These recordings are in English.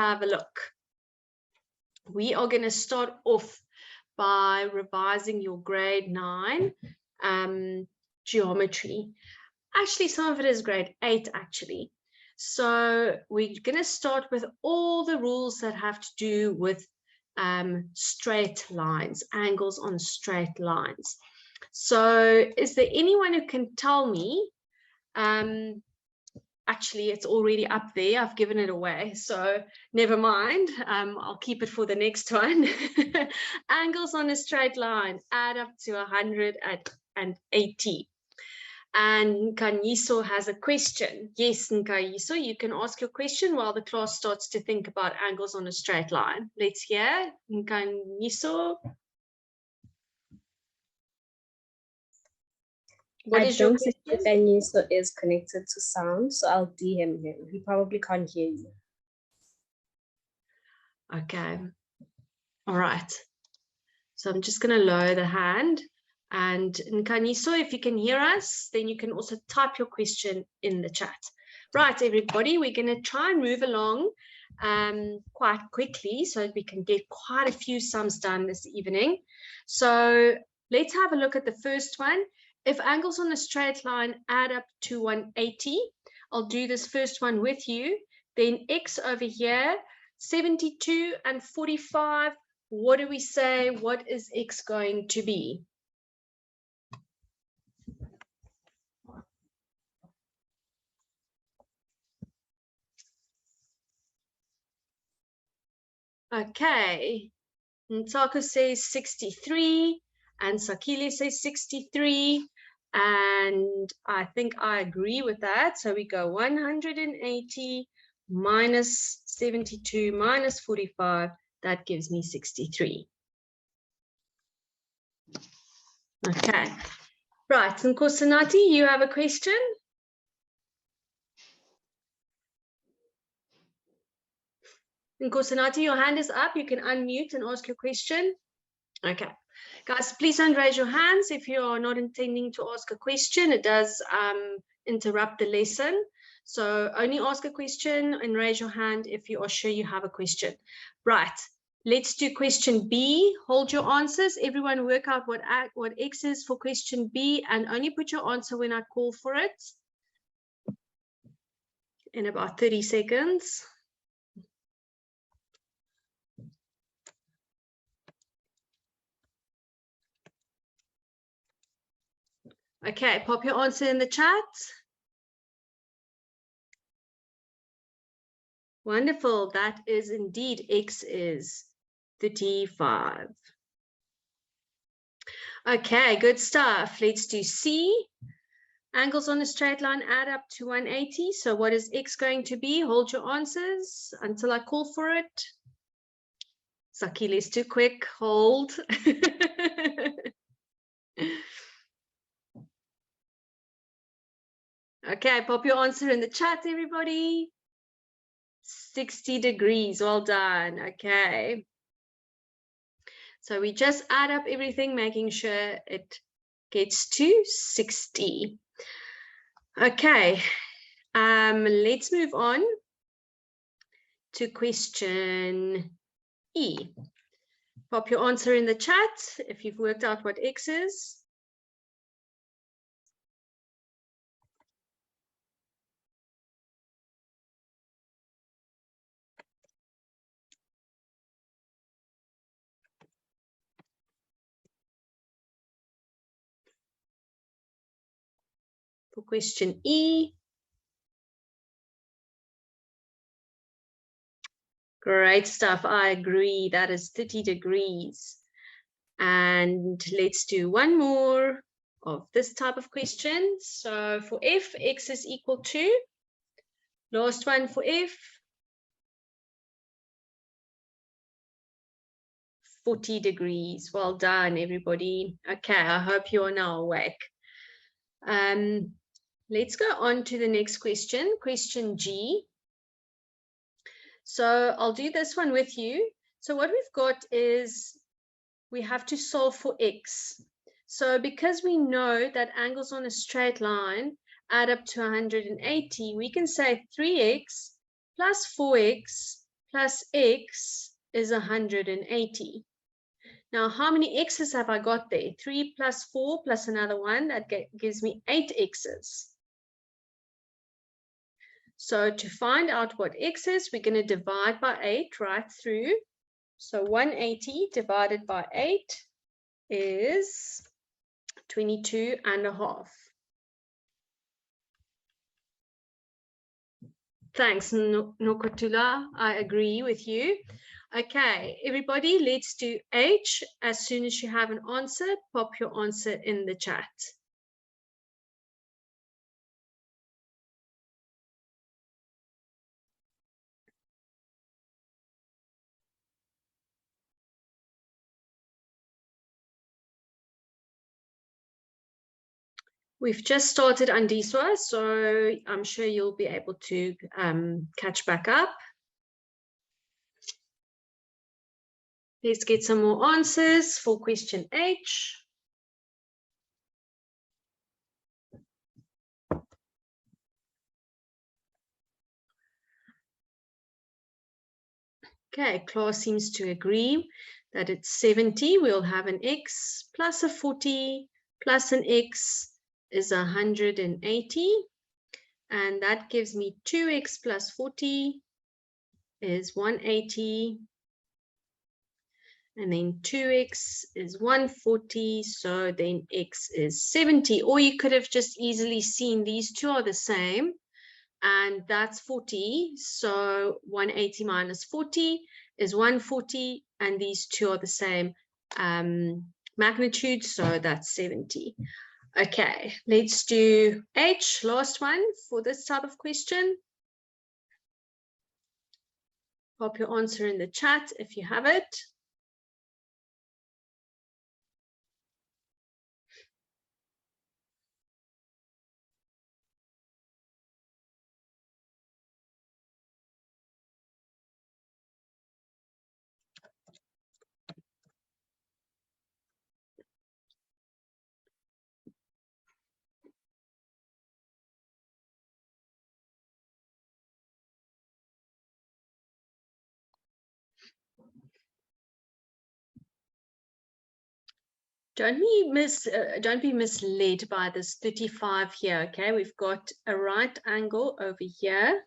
have a look. We are going to start off by revising your grade 9 geometry. Actually, some of it is grade 8 actually. So we're going to start with all the rules that have to do with straight lines, angles on straight lines. So is there anyone who can tell me, actually it's already up there, I've given it away, so never mind, I'll keep it for the next one. Angles on a straight line add up to 180. And Nkanyiso has a question. Yes, Nkanyiso, you can ask your question while the class starts to think about angles on a straight line. Let's hear Nkanyiso. What is your question? I don't think Nkanyiso is connected to sound, so I'll DM him. He probably can't hear you. Okay. All right. So I'm just going to lower the hand. And Nkanyiso, if you can hear us, then you can also type your question in the chat. Right, everybody, we're going to try and move along quite quickly so that we can get quite a few sums done this evening. So let's have a look at the first one. If angles on a straight line add up to 180, I'll do this first one with you. Then x over here, 72 and 45, what do we say? What is x going to be? Okay, Ntako says 63, and Sakile says 63, and I think I agree with that. So we go 180 minus 72 minus 45, that gives me 63. Okay, right, and Nkosinati, you have a question? Nkosinati, your hand is up. You can unmute and ask your question. Okay. Guys, please don't raise your hands if you are not intending to ask a question. It does interrupt the lesson. So only ask a question and raise your hand if you are sure you have a question. Right. Let's do question B. Hold your answers. Everyone work out what X is for question B and only put your answer when I call for it in about 30 seconds. Okay, pop your answer in the chat. Wonderful. That is indeed X is 35. Okay, good stuff. Let's do C. Angles on a straight line add up to 180. So what is X going to be? Hold your answers until I call for it. Sakile is too quick. Hold. Okay, pop your answer in the chat, everybody. 60 degrees. Well done. Okay. So we just add up everything, making sure it gets to 60. Okay. Let's move on to question E. Pop your answer in the chat if you've worked out what X is. For question E. Great stuff. I agree. That is 30 degrees. And let's do one more of this type of question. So for F, X is equal to, last one for F, 40 degrees. Well done, everybody. Okay, I hope you are now awake. Let's go on to the next question, question G. So I'll do this one with you. So what we've got is we have to solve for X. So because we know that angles on a straight line add up to 180, we can say 3x plus 4x plus x is 180. Now, how many x's have I got there? 3 plus 4 plus another one, that gives me 8 x's. So to find out what x is, we're going to divide by 8 right through. So 180 divided by 8 is 22.5. Thanks, Nokotula. I agree with you. Okay, everybody, let's do H. As soon as you have an answer, pop your answer in the chat. We've just started Andiswa, so I'm sure you'll be able to catch back up. Let's get some more answers for question H. Okay, class seems to agree that it's 70. We'll have an x plus a 40 plus an x is 180. And that gives me 2x plus 40 is 180. And then 2x is 140. So then x is 70. Or you could have just easily seen these two are the same. And that's 40. So 180 minus 40 is 140. And these two are the same magnitude. So that's 70. Okay, let's do H, last one for this type of question. Pop your answer in the chat if you have it. Don't be misled by this 35 here, okay? We've got a right angle over here.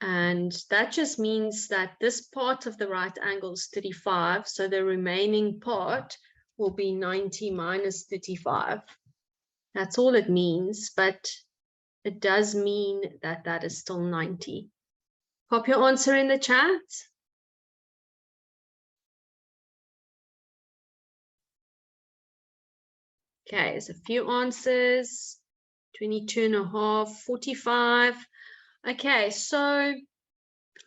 And that just means that this part of the right angle is 35. So the remaining part will be 90 minus 35. That's all it means, but it does mean that that is still 90. Pop your answer in the chat. Okay, there's a few answers. 22.5, 45. Okay, so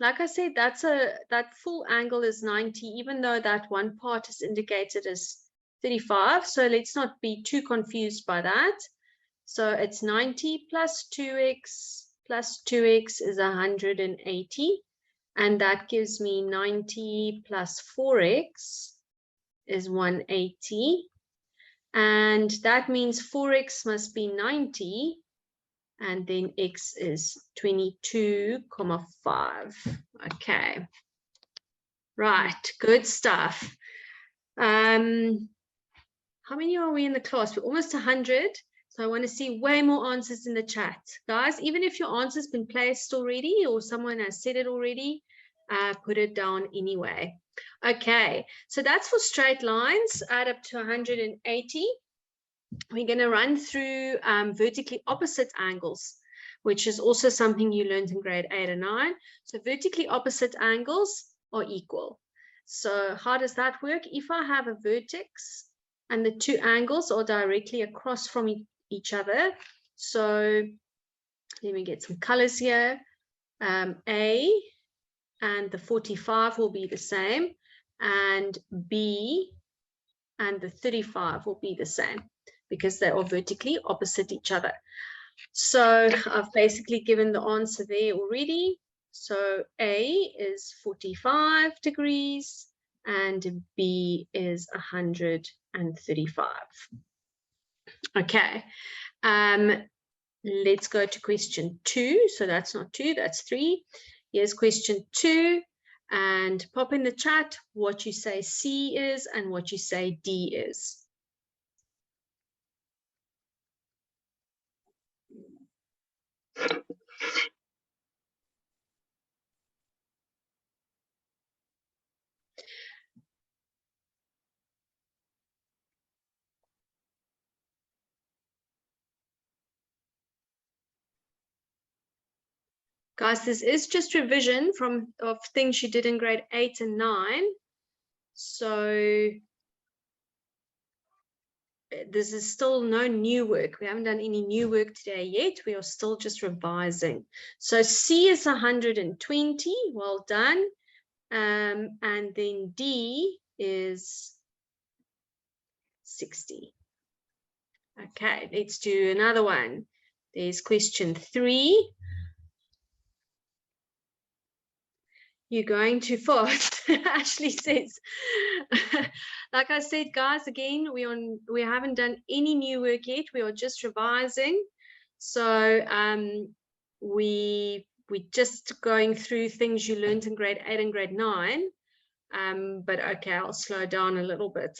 like I said, that full angle is 90, even though that one part is indicated as 35. So let's not be too confused by that. So it's 90 plus 2x is 180. And that gives me 90 plus 4x is 180. And that means 4x must be 90. And then x is 22.5. Okay. Right. Good stuff. How many are we in the class? We're almost 100. So I want to see way more answers in the chat. Guys, even if your answer's been placed already or someone has said it already, put it down anyway. Okay, so that's for straight lines, add up to 180. We're going to run through vertically opposite angles, which is also something you learned in grade 8 and 9. So vertically opposite angles are equal. So how does that work? If I have a vertex and the two angles are directly across from each other, so let me get some colors here. A and the 45 will be the same, and B and the 35 will be the same because they are vertically opposite each other. So I've basically given the answer there already. So A is 45 degrees and B is 135. Okay. Let's go to question 2. So that's not 2, that's 3. Here's question 2, and pop in the chat what you say C is and what you say D is. Guys, this is just revision of things you did in grade 8 and 9. So this is still no new work. We haven't done any new work today yet. We are still just revising. So C is 120. Well done. And then D is 60. Okay, let's do another one. There's question 3. You're going too fast. Ashley says, like I said, guys, again, we haven't done any new work yet. We are just revising. So we just going through things you learned in grade 8 and grade 9. But okay, I'll slow down a little bit.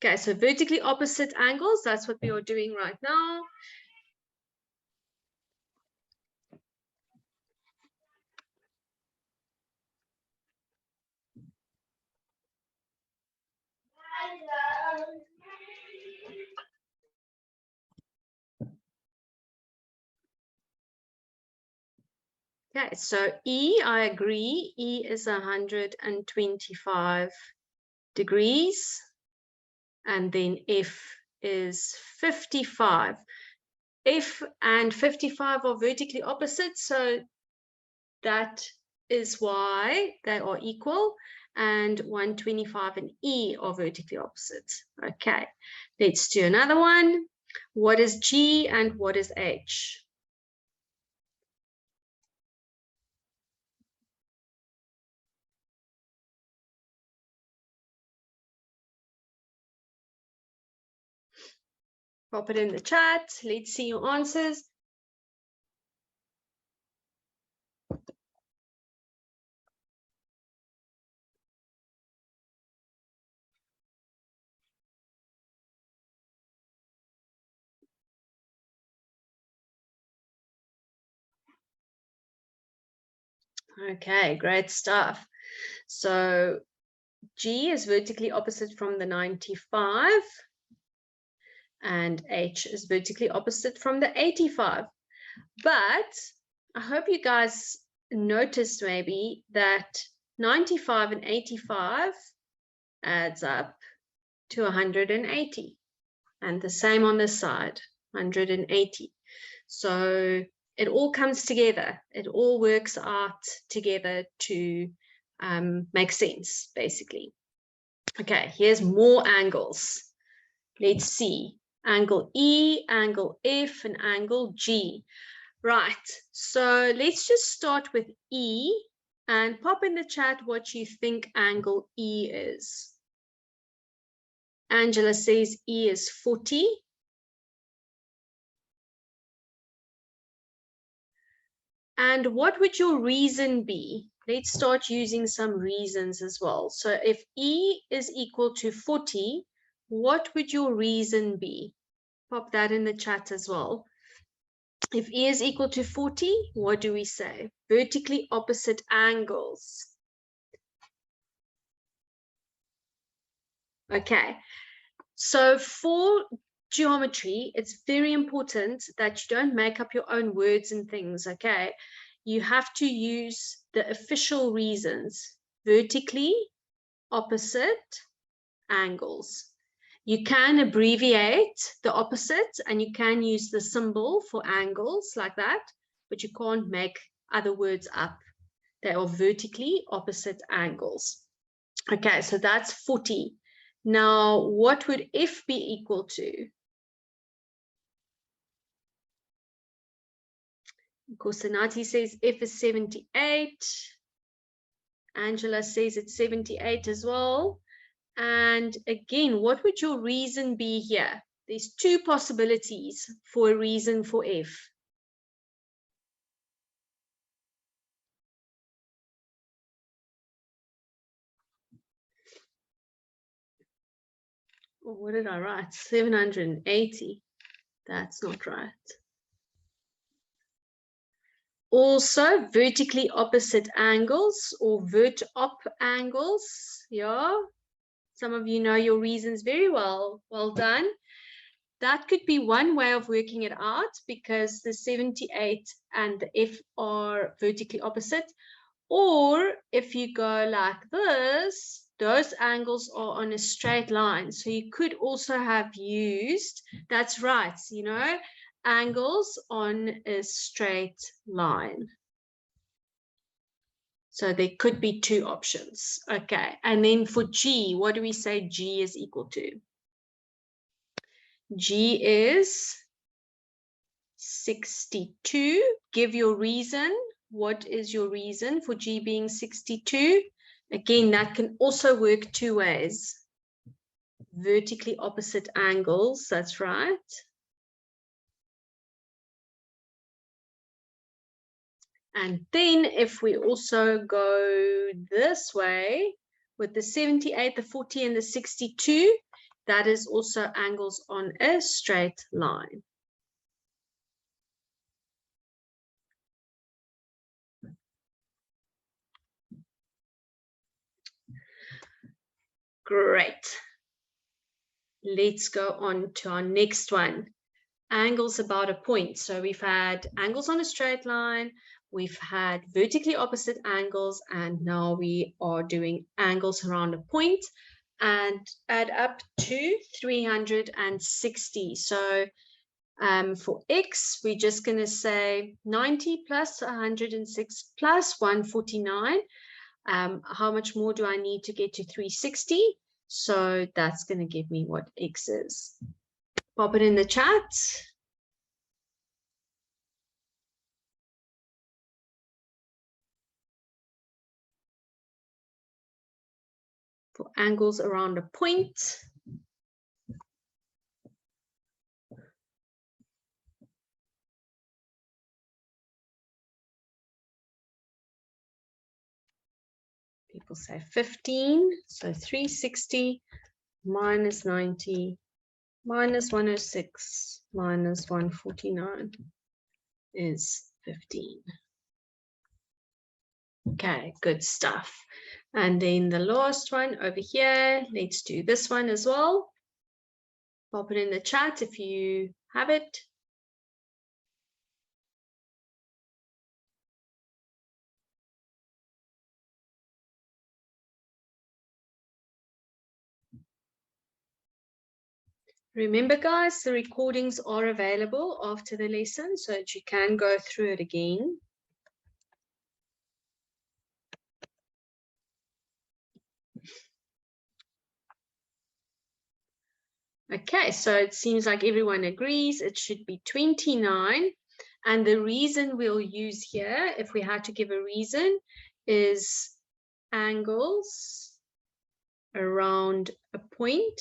Okay, so vertically opposite angles, that's what we are doing right now. Okay, so E, I agree. E is 125 degrees. And then F is 55. F and 55 are vertically opposite, so that is why they are equal. And 125 and E are vertically opposite. Okay, let's do another one. What is G and what is H? Pop it in the chat. Let's see your answers. Okay, great stuff. So G is vertically opposite from the 95. And H is vertically opposite from the 85. But I hope you guys noticed maybe that 95 and 85 adds up to 180. And the same on this side, 180. So it all comes together. It all works out together to make sense, basically. Okay, here's more angles. Let's see. Angle E, angle F, and angle G. Right, so let's just start with E and pop in the chat what you think angle E is. Angela says E is 40. And what would your reason be? Let's start using some reasons as well. So if E is equal to 40, what would your reason be? Pop that in the chat as well. If E is equal to 40, what do we say? Vertically opposite angles. Okay, so for geometry, it's very important that you don't make up your own words and things, okay? You have to use the official reasons. Vertically opposite angles. You can abbreviate the opposite and you can use the symbol for angles like that, but you can't make other words up. They are vertically opposite angles. Okay, so that's 40. Now, what would F be equal to? Kosanati says F is 78. Angela says it's 78 as well. And again, what would your reason be here? There's two possibilities for a reason for F. Or what did I write? 780. That's not right. Also, vertically opposite angles or vert-op angles. Yeah, some of you know your reasons very well. Well done. That could be one way of working it out, because the 78 and the F are vertically opposite. Or if you go like this, those angles are on a straight line. So you could also have used, that's right, you know, angles on a straight line. So there could be two options. Okay, and then for G, what do we say G is equal to? G is 62. Give your reason. What is your reason for G being 62? Again, that can also work two ways. Vertically opposite angles, that's right. And then if we also go this way with the 78, the 40, and the 62, that is also angles on a straight line. Great. Let's go on to our next one. Angles about a point. So we've had angles on a straight line, we've had vertically opposite angles, and now we are doing angles around a point and add up to 360. So for X, we're just going to say 90 plus 106 plus 149. How much more do I need to get to 360? So that's going to give me what X is. Pop it in the chat. For angles around a point. People say 15, so 360 minus 90 minus 106 minus 149 is 15. Okay, good stuff. And then the last one over here, let's do this one as well. Pop it in the chat if you have it. Remember, guys, the recordings are available after the lesson so that you can go through it again. Okay, so it seems like everyone agrees it should be 29. And the reason we'll use here, if we had to give a reason, is angles around a point.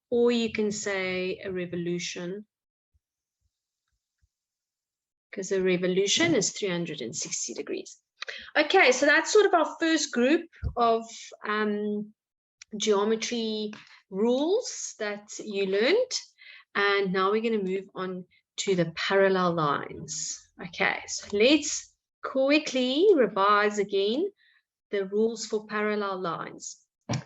Or you can say a revolution, because a revolution is 360 degrees. Okay, so that's sort of our first group of geometry rules that you learned. And now we're going to move on to the parallel lines. Okay, so let's quickly revise again the rules for parallel lines.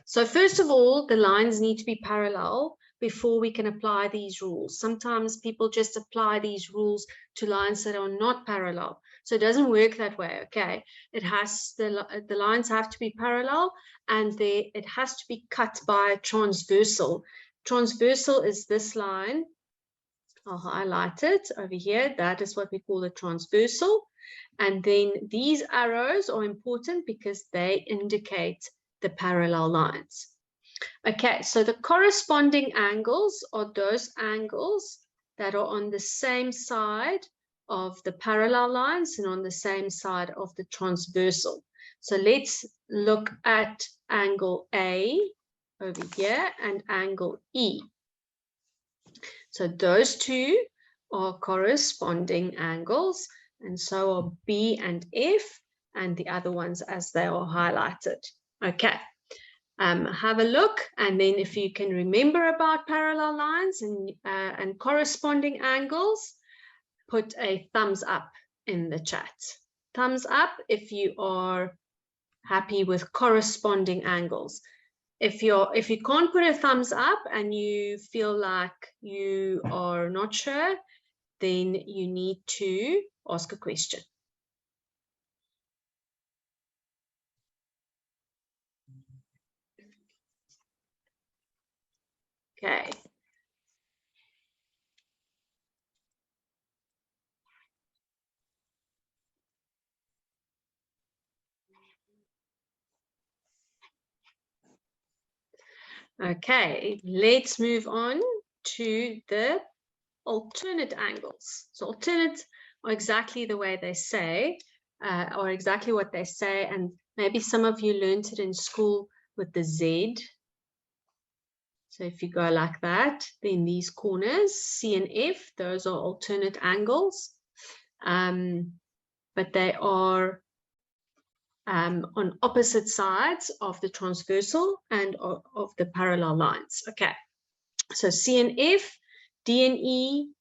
So first of all, the lines need to be parallel before we can apply these rules. Sometimes people just apply these rules to lines that are not parallel. So it doesn't work that way, okay? It has the lines have to be parallel, and it has to be cut by a transversal. Transversal is this line. I'll highlight it over here. That is what we call the transversal. And then these arrows are important because they indicate the parallel lines. Okay, so the corresponding angles are those angles that are on the same side of the parallel lines and on the same side of the transversal. So let's look at angle A over here and angle E. So those two are corresponding angles, and so are B and F, and the other ones as they are highlighted. Okay, have a look, and then if you can remember about parallel lines and corresponding angles, put a thumbs up in the chat. Thumbs up if you are happy with corresponding angles. If you can't put a thumbs up and you feel like you are not sure, then you need to ask a question. Okay. Okay, let's move on to the alternate angles. So alternate are exactly the way they say, or exactly what they say, and maybe some of you learned it in school with the Z. So if you go like that, then these corners, C and F, those are alternate angles, but they are on opposite sides of the transversal and of the parallel lines. Okay, so C and F, D and E,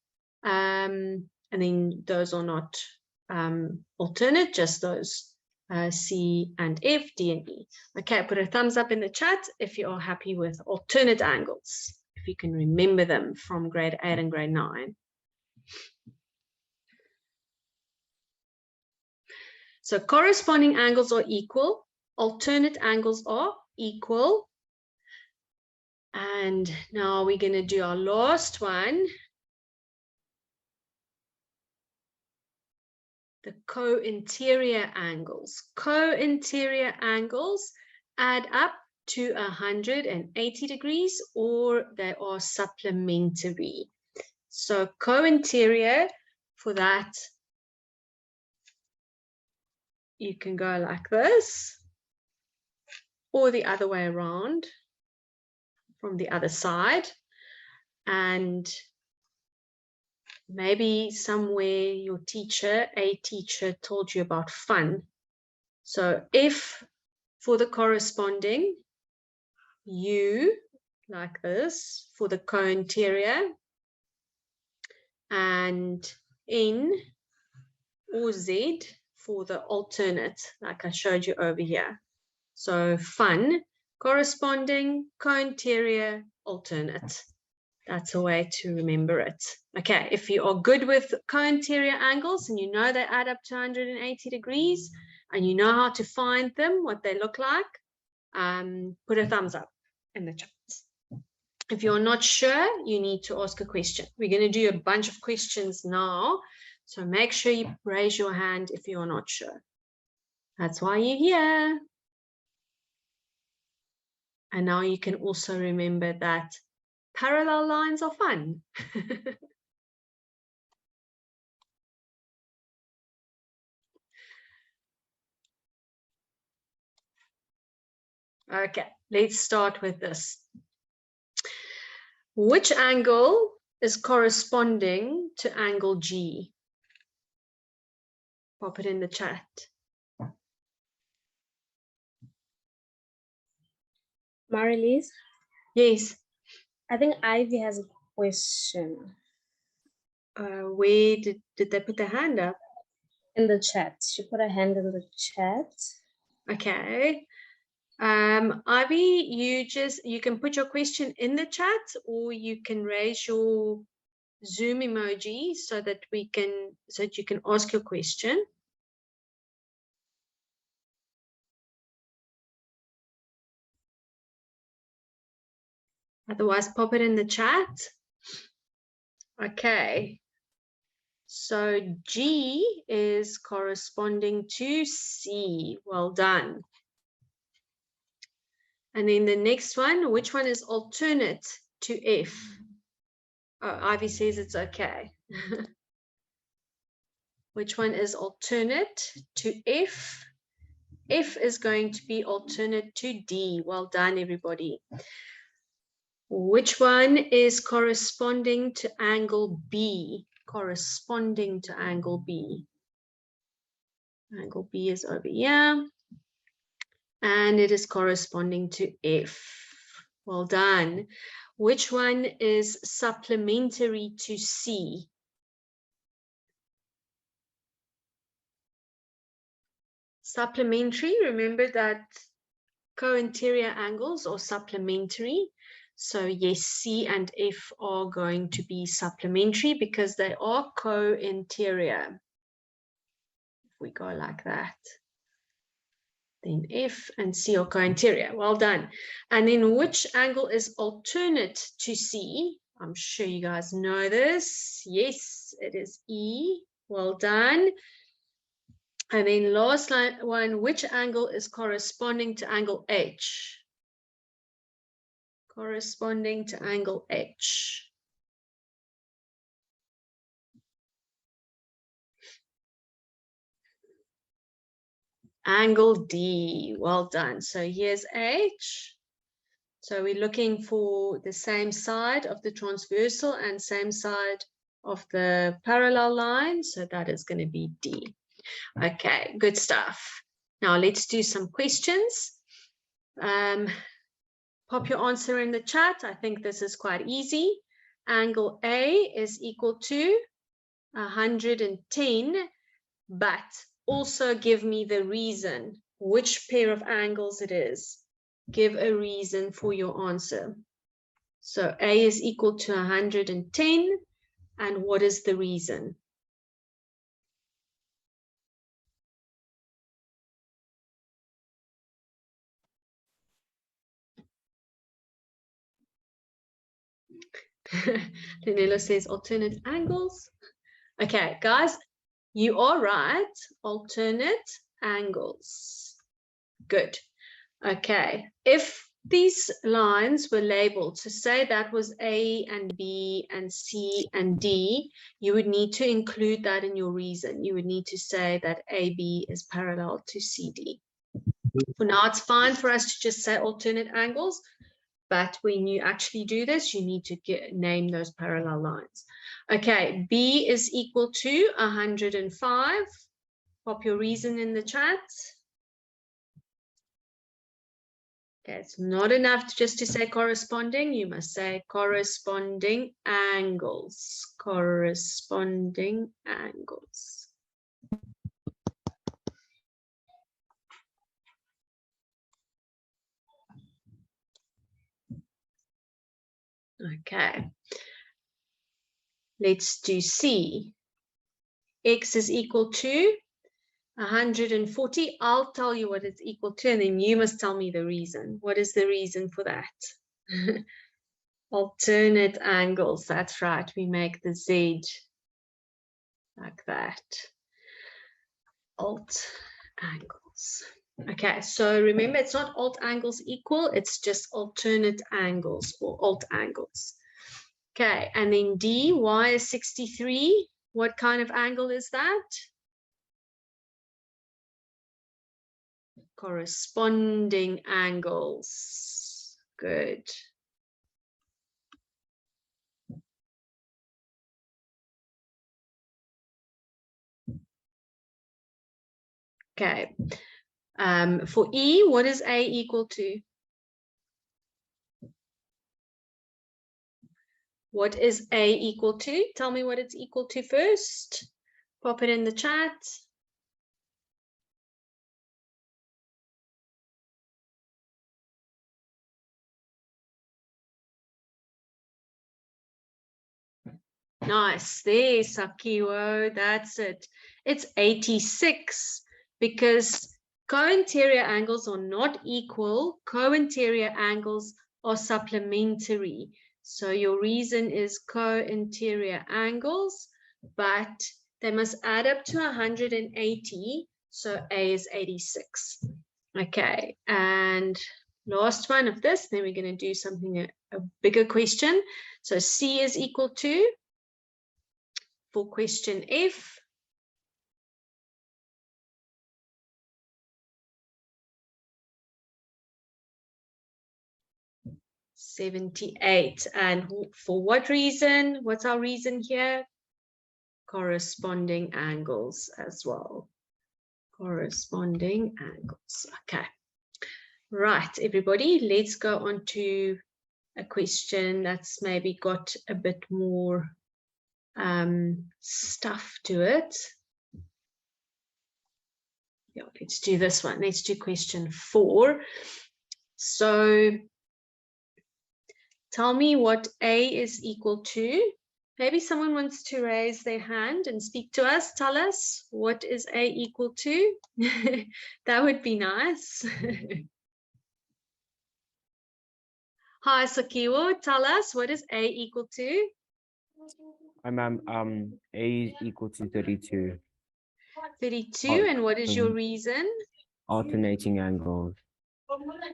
and then those are not alternate, just those C and F, D and E. Okay, put a thumbs up in the chat if you are happy with alternate angles, if you can remember them from grade 8 and grade 9. So corresponding angles are equal, alternate angles are equal. And now we're going to do our last one. The co-interior angles. Co-interior angles add up to 180 degrees, or they are supplementary. So co-interior, for that, you can go like this, or the other way around from the other side. And maybe somewhere your teacher, a teacher, told you about fun. So if for the corresponding, U like this for the co-interior, and N or Z for the alternate, like I showed you over here. So fun, corresponding, co-interior, alternate. That's a way to remember it. Okay, if you are good with co-interior angles and you know they add up to 180 degrees and you know how to find them, what they look like, put a thumbs up in the chat. If you're not sure, you need to ask a question. We're going to do a bunch of questions now, so make sure you raise your hand if you're not sure. That's why you're here. And now you can also remember that parallel lines are fun. Okay, let's start with this. Which angle is corresponding to angle G? Pop it in the chat. Marilise? Yes. I think Ivy has a question. Where did they put their hand up? In the chat. She put her hand in the chat. Okay. Ivy, you can put your question in the chat, or you can raise your Zoom emoji so that you can ask your question. Otherwise, pop it in the chat. Okay. So G is corresponding to C. Well done. And then the next one, which one is alternate to F? Oh, Ivy says it's okay. Which one is alternate to F? F is going to be alternate to D. Well done, everybody. Which one is corresponding to angle B? Corresponding to angle B. Angle B is over here. and it is corresponding to F. Well done. Which one is supplementary to C? Supplementary, remember that co-interior angles are supplementary. So yes, C and F are going to be supplementary because they are co-interior. If we go like that, then F and C are co-interior. Well done. And then which angle is alternate to C? I'm sure you guys know this. Yes, it is E. Well done. And then last one, which angle is corresponding to angle H? Corresponding to angle H. Angle D. Well done. So here's H. So we're looking for the same side of the transversal and same side of the parallel line. So that is going to be D. Okay, good stuff. Now let's do some questions. Pop your answer in the chat. I think this is quite easy. Angle A is equal to 110, but also give me the reason, which pair of angles it is. Give a reason for your answer. So A is equal to 110, and what is the reason? Danilo says alternate angles. Okay, guys, you are right. Alternate angles. Good. Okay, if these lines were labeled to say that was A and B and C and D, you would need to include that in your reason. You would need to say that AB is parallel to CD. For now, it's fine for us to just say alternate angles, but when you actually do this, you need to name those parallel lines. Okay, B is equal to 105. Pop your reason in the chat. Okay, it's not enough just to say corresponding. You must say corresponding angles. Corresponding angles. Okay. Let's do C. X is equal to 140. I'll tell you what it's equal to, and then you must tell me the reason. What is the reason for that? Alternate angles. That's right. We make the Z like that. Alt angles. Okay, so remember, it's not alt angles equal, it's just alternate angles or alt angles. Okay, and then D, Y is 63. What kind of angle is that? Corresponding angles. Good. Okay. For E, what is A equal to? What is A equal to? Tell me what it's equal to first. Pop it in the chat. Nice. There, Sakiwo. That's it. It's 86 because co-interior angles are not equal. Co-interior angles are supplementary. So your reason is co-interior angles, but they must add up to 180. So A is 86. Okay. And last one of this, then we're going to do something, a bigger question. So C is equal to, for question F, $78. And for what reason? What's our reason here? Corresponding angles as well. Corresponding angles. Okay. Right, everybody, let's go on to a question that's maybe got a bit more stuff to it. Yeah, let's do this one. Let's do question 4. So tell me what A is equal to. Maybe someone wants to raise their hand and speak to us. Tell us, what is A equal to? That would be nice. Hi, Sakiwo, tell us, what is A equal to? Hi, ma'am. A is equal to 32. 32, and what is your reason? Alternating angles.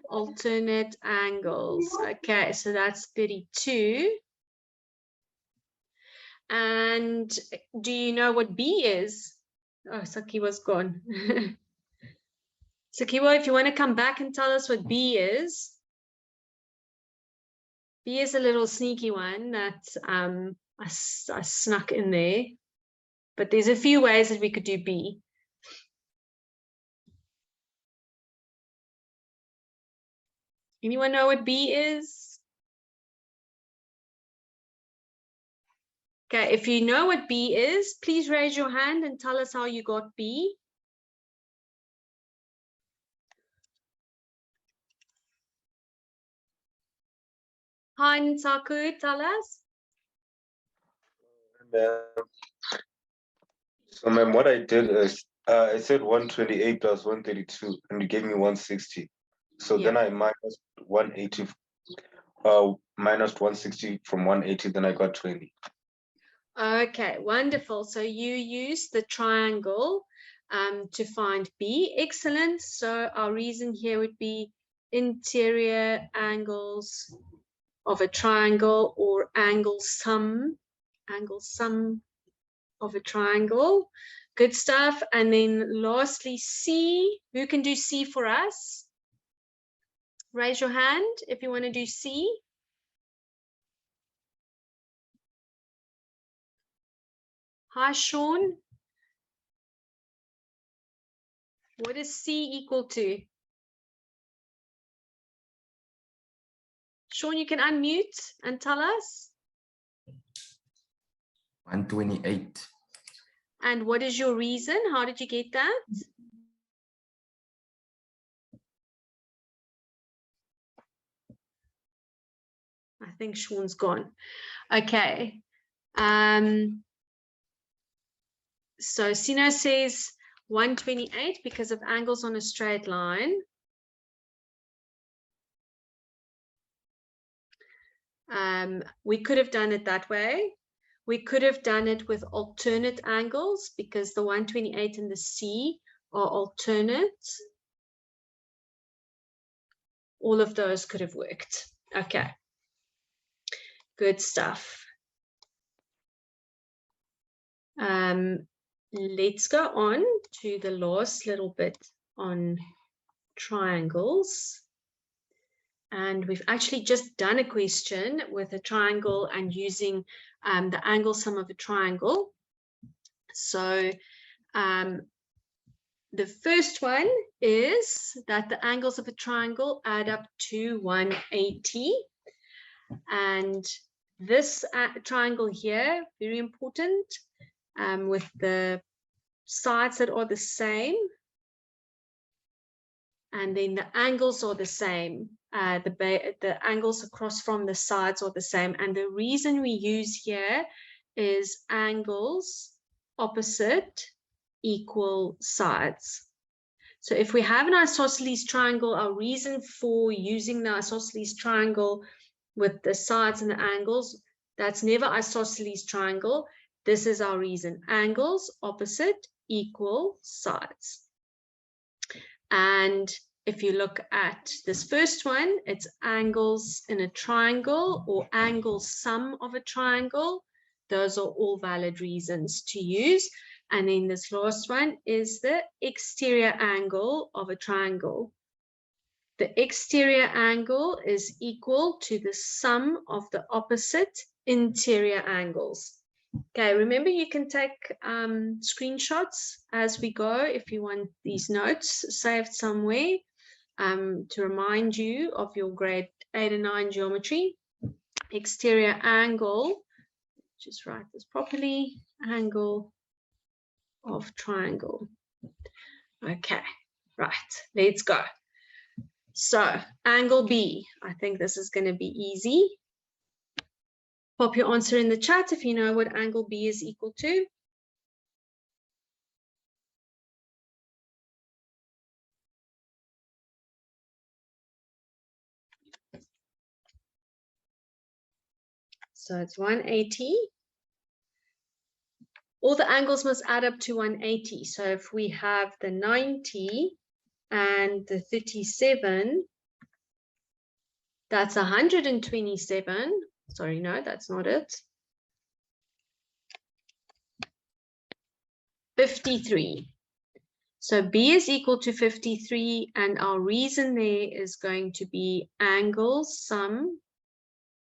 Alternate angles. Okay, so that's 32. And do you know what B is? Oh, Sakiwa's gone. Sakiwa, if you want to come back and tell us what B is. B is a little sneaky one that I snuck in there. But there's a few ways that we could do B. Anyone know what B is? Okay, if you know what B is, please raise your hand and tell us how you got B. Hi, Ntaku, tell us. So, ma'am, what I did is I said 128 plus 132, and you gave me 160. So then I minus 180, minus 160 from 180, then I got 20. Okay, wonderful. So you use the triangle to find B. Excellent. So our reason here would be interior angles of a triangle, or angle sum of a triangle. Good stuff. And then lastly, C. Who can do C for us? Raise your hand if you want to do C. Hi, Sean. What is C equal to? Sean, you can unmute and tell us. 128. And what is your reason? How did you get that? I think Sean's gone. Okay. So Sino says 128 because of angles on a straight line. We could have done it that way. We could have done it with alternate angles because the 128 and the C are alternate. All of those could have worked. Okay. Good stuff. Let's go on to the last little bit on triangles. And we've actually just done a question with a triangle and using the angle sum of a triangle. So the first one is that the angles of a triangle add up to 180. And this triangle here, very important, with the sides that are the same. And then the angles are the same. The angles across from the sides are the same. And the reason we use here is angles opposite equal sides. So if we have an isosceles triangle, our reason for using the isosceles triangle with the sides and the angles, that's never isosceles triangle. This is our reason. Angles opposite equal sides. And if you look at this first one, it's angles in a triangle or angle sum of a triangle. Those are all valid reasons to use. And then this last one is the exterior angle of a triangle. The exterior angle is equal to the sum of the opposite interior angles. Okay, remember you can take screenshots as we go if you want these notes saved somewhere. to remind you of your grade 8 and 9 geometry. Exterior angle, just write this properly, angle of triangle. Okay, right, let's go. So angle B, I think this is going to be easy. Pop your answer in the chat if you know what angle B is equal to. So it's 180. All the angles must add up to 180. So if we have the 90 and the 37, that's 127. Sorry, no, that's not it. 53. So B is equal to 53, and our reason there is going to be angle sum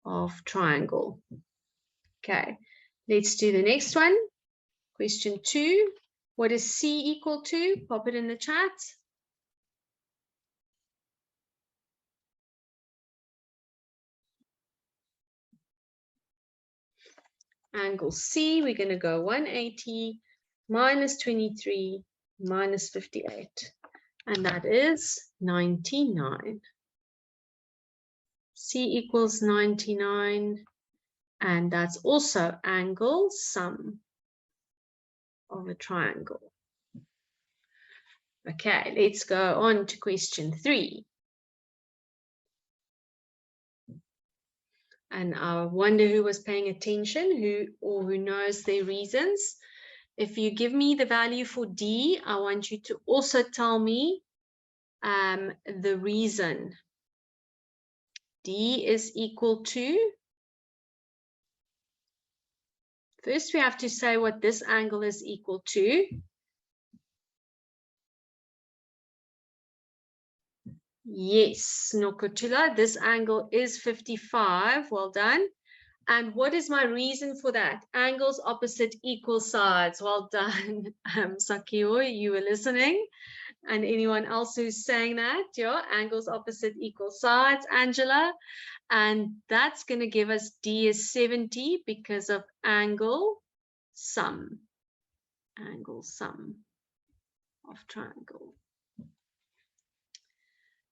of triangle. Okay, let's do the next one. Question 2. What is C equal to? Pop it in the chat. Angle C, we're going to go 180 minus 23 minus 58, and that is 99. C equals 99, and that's also angle sum of a triangle. Okay, let's go on to question 3. And I wonder who was paying attention, who knows their reasons. If you give me the value for D, I want you to also tell me the reason. D is equal to, first we have to say what this angle is equal to. Yes, Nokotula, this angle is 55. Well done. And what is my reason for that? Angles opposite equal sides. Well done, Sakio, you were listening. And anyone else who's saying that, yeah, angles opposite equal sides, Angela. And that's going to give us D is 70 because of angle sum. Angle sum of triangle.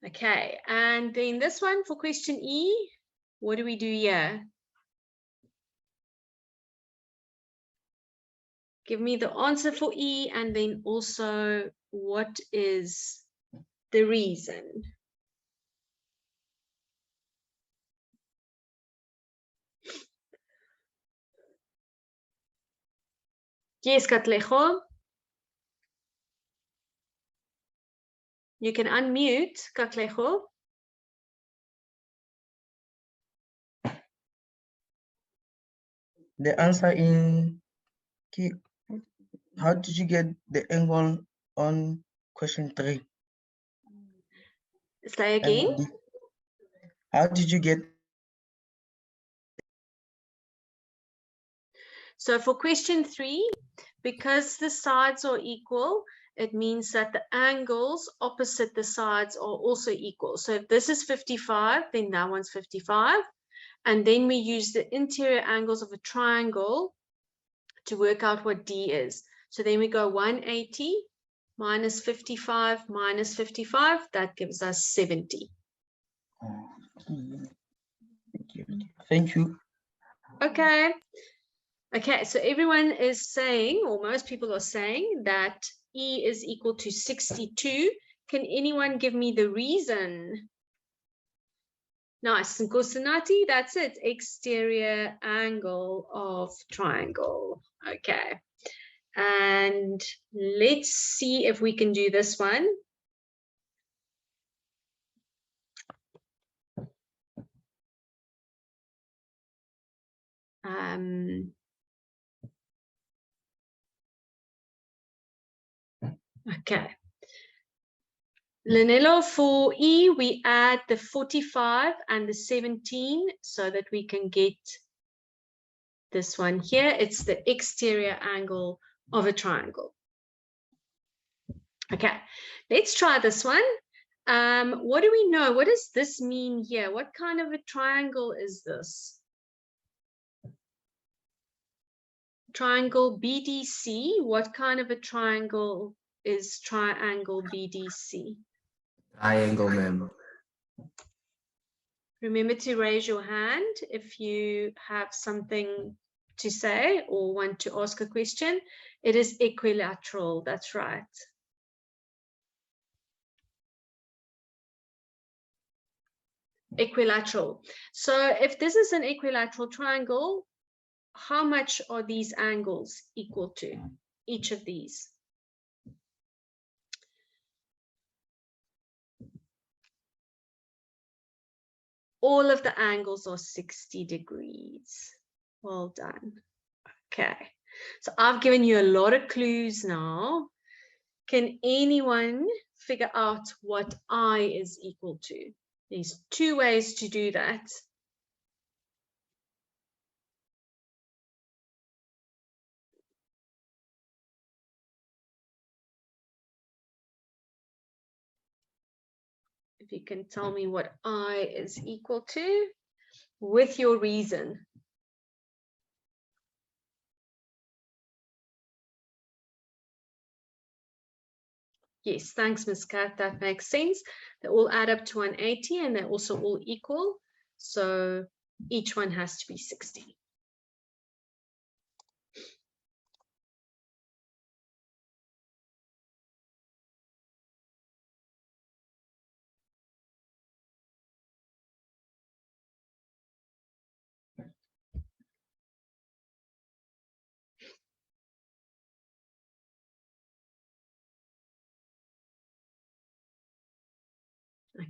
Okay, and then this one for question E, what do we do here? Give me the answer for E, and then also what is the reason? Yes, Katlejo. You can unmute, Katlejo. The answer in key, how did you get the angle on question 3? Say again. How did you get? So for question 3, because the sides are equal, it means that the angles opposite the sides are also equal. So if this is 55, then that one's 55. And then we use the interior angles of a triangle to work out what D is. So then we go 180 minus 55 minus 55. That gives us 70. Thank you. Okay. Okay, so everyone is saying, or most people are saying, that E is equal to 62. Can anyone give me the reason? Nice, Nkosinati, that's it. Exterior angle of triangle. Okay. And let's see if we can do this one. Okay. Lanello, for E, we add the 45 and the 17 so that we can get this one here. It's the exterior angle of a triangle. Okay, let's try this one. What do we know? What does this mean here? What kind of a triangle is this? Triangle BDC. What kind of a triangle is triangle BDC? Triangle, ma'am. Remember to raise your hand if you have something to say or want to ask a question. It is equilateral. That's right. Equilateral. So if this is an equilateral triangle, how much are these angles equal to, each of these? All of the angles are 60 degrees. Well done. Okay, so I've given you a lot of clues now. Can anyone figure out what I is equal to? There's two ways to do that. If you can tell me what I is equal to with your reason. Yes, thanks, Ms. Kat. That makes sense. They all add up to 180 and they're also all equal. So each one has to be 60.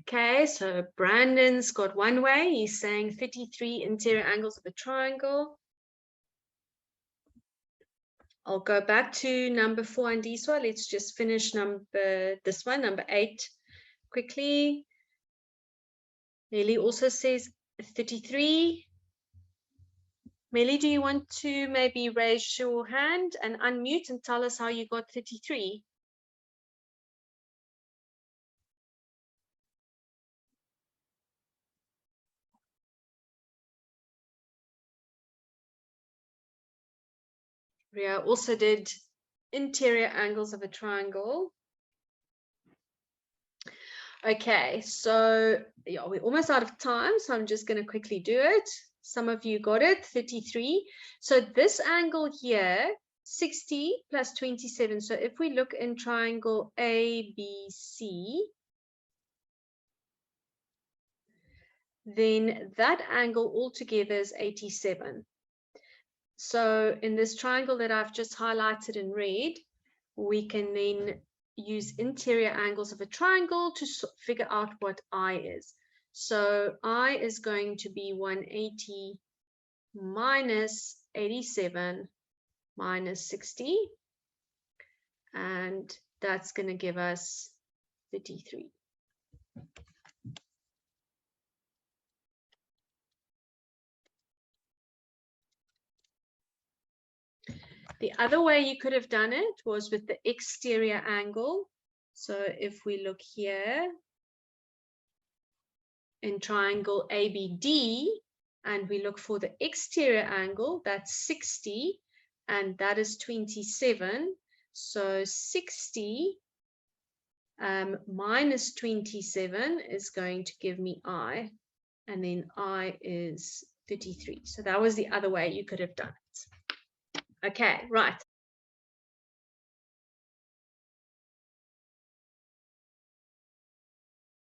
Okay, so Brandon's got one way. He's saying 33 interior angles of a triangle. I'll go back to number 4 and Diswa. Let's just finish this one, number 8, quickly. Melly also says 33. Melly, do you want to maybe raise your hand and unmute and tell us how you got 33? Ria also did interior angles of a triangle. Okay, so yeah, we're almost out of time, so I'm just going to quickly do it. Some of you got it, 33. So this angle here, 60 plus 27. So if we look in triangle ABC, then that angle altogether is 87. So in this triangle that I've just highlighted in red, we can then use interior angles of a triangle to figure out what I is. So I is going to be 180 minus 87 minus 60, and that's going to give us 33. The other way you could have done it was with the exterior angle. So if we look here in triangle ABD and we look for the exterior angle, that's 60 and that is 27. So 60 minus 27 is going to give me I, and then I is 33. So that was the other way you could have done it. Okay, right.